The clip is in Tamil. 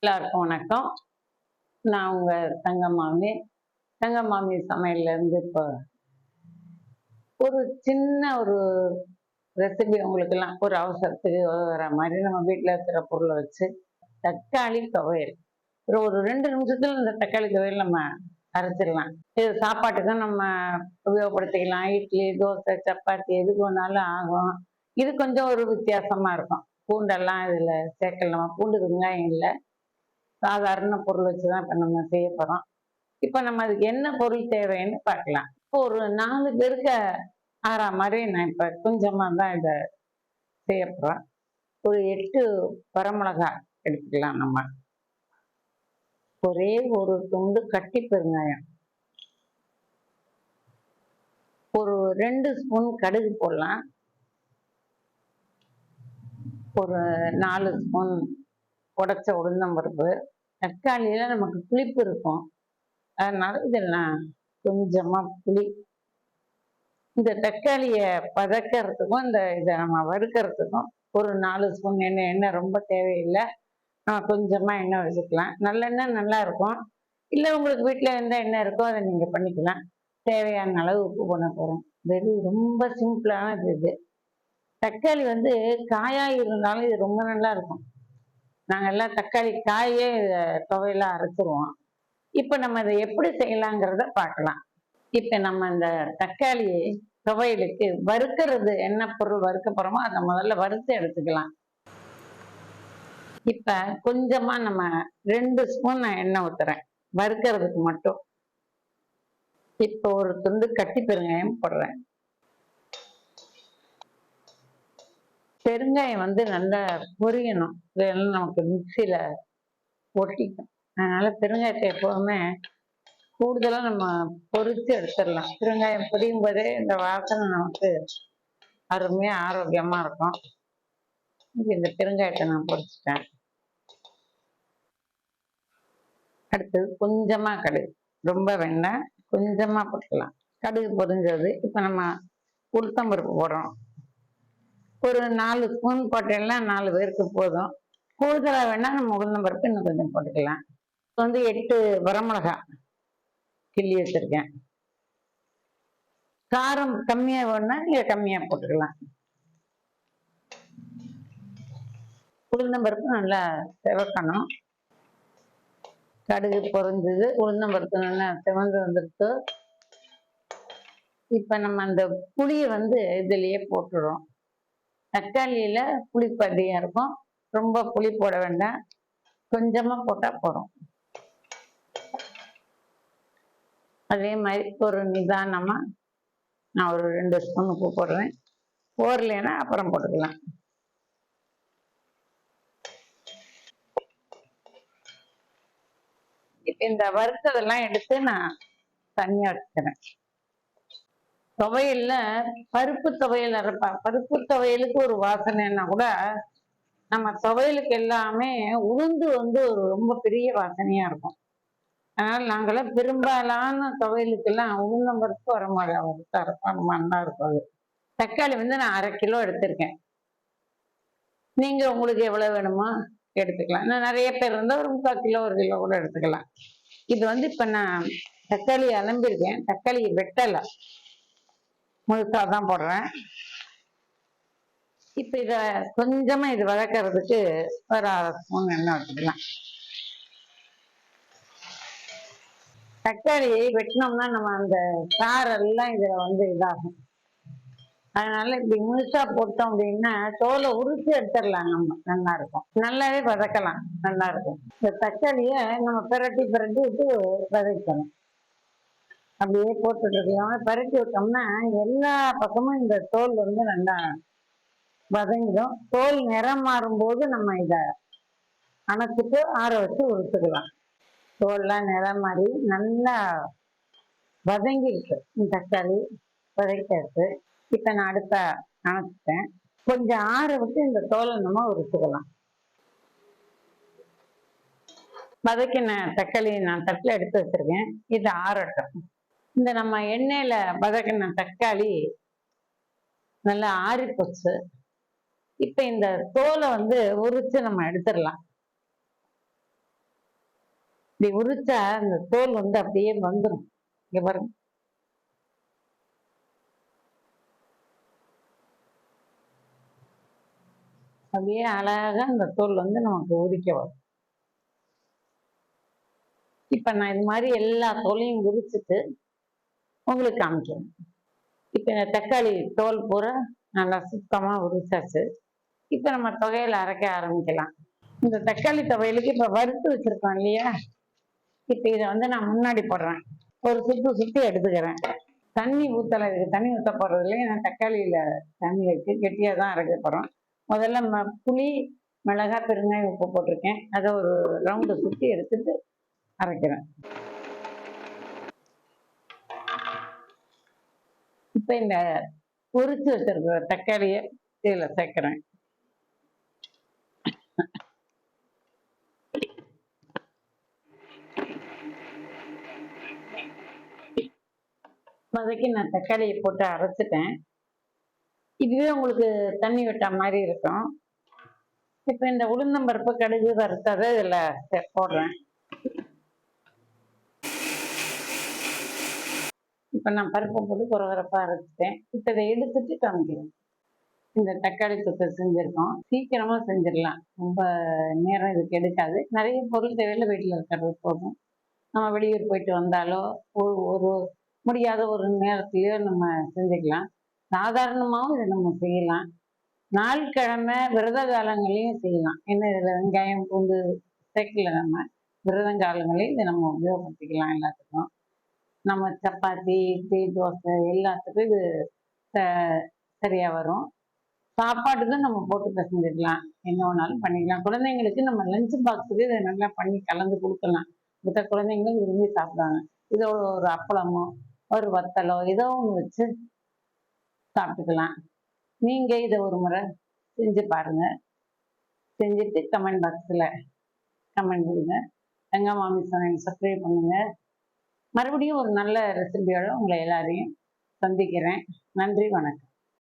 எல்லாருக்கும் வணக்கம். நான் உங்க தங்கமாமி சமையல்ல இருந்து இப்போ ஒரு சின்ன ஒரு ரெசிபி உங்களுக்கு எல்லாம் ஒரு அவசரத்துக்கு வர மாதிரி நம்ம வீட்டில் இருக்கிற பொருளை வச்சு தக்காளி துவையல் ஒரு 2 நிமிஷத்துல இந்த தக்காளி துவையல் நம்ம அரைச்சிடலாம். இது சாப்பாட்டுக்கும் நம்ம உபயோகப்படுத்திக்கலாம். இட்லி, தோசை, சப்பாத்தி எதுக்கு வேணாலும் ஆகும். இது கொஞ்சம் ஒரு வித்தியாசமா இருக்கும். பூண்டெல்லாம் இதுல சேர்க்கலாம். பூண்டு, வெங்காயம் இல்லை, சாதாரண பொருள் வச்சுதான் இப்ப நம்ம செய்ய போறோம். இப்ப நம்ம அதுக்கு என்ன பொருள் தேவைன்னு பார்க்கலாம். இப்போ ஒரு 4 பேருக்கு ஆறா மாதிரி நான் இப்ப கொஞ்சமா தான் இதை செய்ய போறேன். ஒரு 8 வரமிளகாய் எடுத்துக்கலாம். நம்ம ஒரே ஒரு துண்டு கட்டி பெருங்காயம், ஒரு 2 ஸ்பூன் கடுகு போடலாம், ஒரு 4 ஸ்பூன் உடைச்ச உளுந்தம்பருப்பு. தக்காளியில நமக்கு புளிப்பு இருக்கும், அதனால இதெல்லாம் கொஞ்சமா புளி. இந்த தக்காளியை பதக்கிறதுக்கும் இதை நம்ம வறுக்கிறதுக்கும் ஒரு 4 ஸ்பூன் எண்ணெய். எண்ணெய் ரொம்ப தேவையில்லை, நம்ம கொஞ்சமா எண்ணெய் வச்சுக்கலாம். நல்லெண்ணெய் நல்லா இருக்கும். இல்லை உங்களுக்கு வீட்டில் எந்த எண்ணெய் இருக்கோ அதை நீங்க பண்ணிக்கலாம். தேவையான அளவு உப்பு பண்ண போறோம். வெறும் ரொம்ப சிம்பிளான இது. தக்காளி காயா இருந்தாலும் இது ரொம்ப நல்லா இருக்கும். நாங்க எல்லாம் தக்காளி காயே துவையெல்லாம் அரைச்சிருவோம். இப்ப நம்ம இதை எப்படி செய்யலாங்கிறத பார்க்கலாம். இப்ப நம்ம இந்த தக்காளி துவையலுக்கு வறுக்கிறது என்ன பொருள் வறுக்க போறோமோ அதை முதல்ல வறுத்து எடுத்துக்கலாம். இப்ப கொஞ்சமா நம்ம 2 ஸ்பூன் நான் எண்ணெய் ஊத்துறேன் வறுக்கிறதுக்கு மட்டும். இப்ப ஒரு துண்டு கட்டி பெருங்காயம் போடுறேன். பெருங்காயம் நல்லா பொரியணும், இதெல்லாம் நமக்கு மிக்சியில ஒட்டிக்கும். அதனால பெருங்காயத்தை எப்போதுமே கூடுதலா நம்ம பொரிச்சு எடுத்துடலாம். பெருங்காயம் பொரியும் போதே இந்த வாசனை நமக்கு அருமையா ஆரோக்கியமா இருக்கும். இந்த பெருங்காயத்தை நான் பொரிச்சிட்டேன். அடுத்தது கொஞ்சமா கடுகு, ரொம்ப வேண்டாம், கொஞ்சமா போட்டுக்கலாம். கடுகு பொரிஞ்சது. இப்ப நம்ம உளுத்தம்பருப்பு போடுறோம். ஒரு 4 ஸ்பூன் போட்டேன்னா 4 பேருக்கு போதும். கூடுதலாக வேணா நம்ம உளுந்தம்பருப்பு இன்னும் கொஞ்சம் போட்டுக்கலாம். இப்போ 8 வரமிளகாய் கிள்ளி வச்சிருக்கேன். காரம் கம்மியா வேணும்னா நீங்க கம்மியா போட்டுக்கலாம். உளுந்தம்பருப்பு நல்லா செவக்கணும். கடுகு பொரிஞ்சது, உளுந்தம்பருப்பு நல்லா செவந்து வந்துருக்கு. இப்ப நம்ம அந்த புளியை இதுலயே போட்டுடுறோம். தக்காளியில புளிப்பு அதிகம் இருக்கும், ரொம்ப புளி போட வேண்டாம், கொஞ்சமா போட்டா போதும். அதே மாதிரி ஒரு நிதானமா நான் ஒரு 2 ஸ்பூன் உப்பு போடுறேன். போடலைன்னா அப்புறம் போட்டுக்கலாம். இப்ப இந்த வறுத்ததெல்லாம் எடுத்து நான் தனியா வச்சுக்கிறேன். துவையல்ல பருப்பு துவையல் அரைப்பா. பருப்பு துவையலுக்கு ஒரு வாசனைன்னா கூட நம்ம துவையலுக்கு எல்லாமே உளுந்து ஒரு ரொம்ப பெரிய வாசனையா இருக்கும். அதனால நாங்களாம் பெரும்பாலான துவையலுக்கெல்லாம் உளுந்தம்பருப்பு வரமிளகாய் வறுத்து அரைப்போம், நல்லா இருக்கும் அது. தக்காளி நான் 1/2 கிலோ எடுத்திருக்கேன். நீங்க உங்களுக்கு எவ்வளவு வேணுமோ எடுத்துக்கலாம். நான் நிறைய பேர் இருந்தால் ஒரு 3/4 கிலோ 1 கிலோ கூட எடுத்துக்கலாம். இது இப்ப நான் தக்காளி அலம்பிருக்கேன். தக்காளி வெட்டலை, முழுசாதான் போடுறேன். இப்ப இத கொஞ்சமா இது வதக்கிறதுக்கு ஒரு 1/2 ஸ்பூன் எண்ணெய் வச்சுக்கலாம். தக்காளி வெட்டினோம்னா நம்ம அந்த சாரெல்லாம் இதுல இதாகும். அதனால இப்படி முழுசா போட்டோம் அப்படின்னா தோலை உரிச்சு எடுத்துடலாம். நம்ம நல்லா இருக்கும், நல்லாவே வதக்கலாம், நல்லா இருக்கும். இந்த தக்காளிய நம்ம பிரட்டி விட்டு வதக்கணும். அப்படியே போட்டுட்டு இருக்கலாம். பரட்டி விட்டோம்னா எல்லா பக்கமும் இந்த தோல் நல்லா வதங்கிடும். தோல் நிறம் மாறும்போது நம்ம இதை அணைச்சிட்டு ஆற வச்சு உறுத்துக்கலாம். தோல்லாம் நிறம் மாதிரி நல்லா வதங்கிருக்கு தக்காளி வதக்கிட்டு. இப்போ நான் அடுப்ப அணைச்சிட்டேன். கொஞ்சம் ஆற விட்டு இந்த தோலை நம்ம உரிச்சுக்கலாம். வதக்கின தக்காளி நான் தட்டில் எடுத்து வச்சிருக்கேன். இது ஆறட்டும். இந்த நம்ம எண்ணெயில வதக்கின தக்காளி நல்லா ஆறி போச்சு. இப்ப இந்த தோலை உரிச்சு நம்ம எடுத்துடலாம். இப்படி உரிச்சா இந்த தோல் அப்படியே வந்துடும். இங்க பாருங்க. அப்படியே அழகா இந்த தோல் நமக்கு உரிக்க வரும். இப்ப நான் இது மாதிரி எல்லா தோலையும் உரிச்சிட்டு உங்களுக்கு காமிக்கிறேன். இப்ப இந்த தக்காளி தோல் பூரா நல்லா சுத்தமா உரிச்சாச்சு. இப்ப நம்ம துவையல் அரைக்க ஆரம்பிக்கலாம். இந்த தக்காளி துவையலுக்கு இப்ப வறுத்து வச்சிருக்கோம் இல்லையா, இப்ப இதை நான் முன்னாடி போடுறேன். ஒரு சுத்தி எடுத்துக்கிறேன். தண்ணி ஊத்தலை, இதுக்கு தண்ணி ஊற்ற போடுறது இல்லையா, நான் தக்காளியில தண்ணி வச்சு கெட்டியா தான் அரைக்க போறோம். முதல்ல புளி, மிளகாய், பெருங்காயம், உப்பு போட்டிருக்கேன். அதை ஒரு ரவுண்டு சுத்தி எடுத்துட்டு அரைக்கிறேன். இப்ப இந்த உரிச்சு வச்சிருக்கிற தக்காளியை இதுல சேர்க்கிறேன். வதக்கி நான் தக்காளியை போட்டு அரைச்சிட்டேன். இதுவே உங்களுக்கு தண்ணி விட்ட மாதிரி இருக்கும். இப்ப இந்த உளுந்தம்பருப்பு, கடுகு வறுத்ததை இதுல போடுறேன். இப்ப நான் பருப்பை போட்டு குறவரப்பா அரைச்சிட்டேன். இப்ப இதை எடுத்துட்டு காமிக்கிறேன். இந்த தக்காளி தொக்கு செஞ்சிருக்கோம். சீக்கிரமா செஞ்சிடலாம், ரொம்ப நேரம் இதுக்கு எடுக்காது. நிறைய பொருள் தேவையில்லை, வீட்டில் இருக்கிறது போதும். நம்ம வெளியூர் போயிட்டு வந்தாலோ ஒரு முடியாத ஒரு நேரத்திலயோ நம்ம செஞ்சுக்கலாம். சாதாரணமாகவும் இதை நம்ம செய்யலாம். நாள் கிழமை விரத காலங்களையும் செய்யலாம். ஏன்னா இதில் வெங்காயம் பூண்டு சேர்க்கல. நம்ம விரதங்காலங்களையும் இதை நம்ம உபயோகப்படுத்திக்கலாம். எல்லாத்துக்கும் நம்ம சப்பாத்தி, இட்லி, தோசை எல்லாத்துக்கும் இது சரியா வரும். சாப்பாட்டுக்கும் நம்ம போட்டு பிசைஞ்சிக்கலாம். என்ன வேணாலும் பண்ணிக்கலாம். குழந்தைங்களுக்கு நம்ம லஞ்ச் பாக்ஸுக்கு இதை நல்லா பண்ணி கலந்து கொடுக்கலாம். மற்ற குழந்தைங்களும் விரும்பி சாப்பிடுவாங்க. இதோட ஒரு அப்பளமோ ஒரு வத்தலோ ஏதோ ஒன்று வச்சு சாப்பிட்டுக்கலாம். நீங்க இதை ஒரு முறை செஞ்சு பாருங்க. செஞ்சுட்டு கமெண்ட் பாக்ஸில் கமெண்ட் கொடுங்க. எங்க மாமி சமையல் சப்ஸ்கிரைப் பண்ணுங்க. மறுபடியும் ஒரு நல்ல ரெசிபியோட உங்களை எல்லாரையும் சந்திக்கிறேன். நன்றி, வணக்கம்.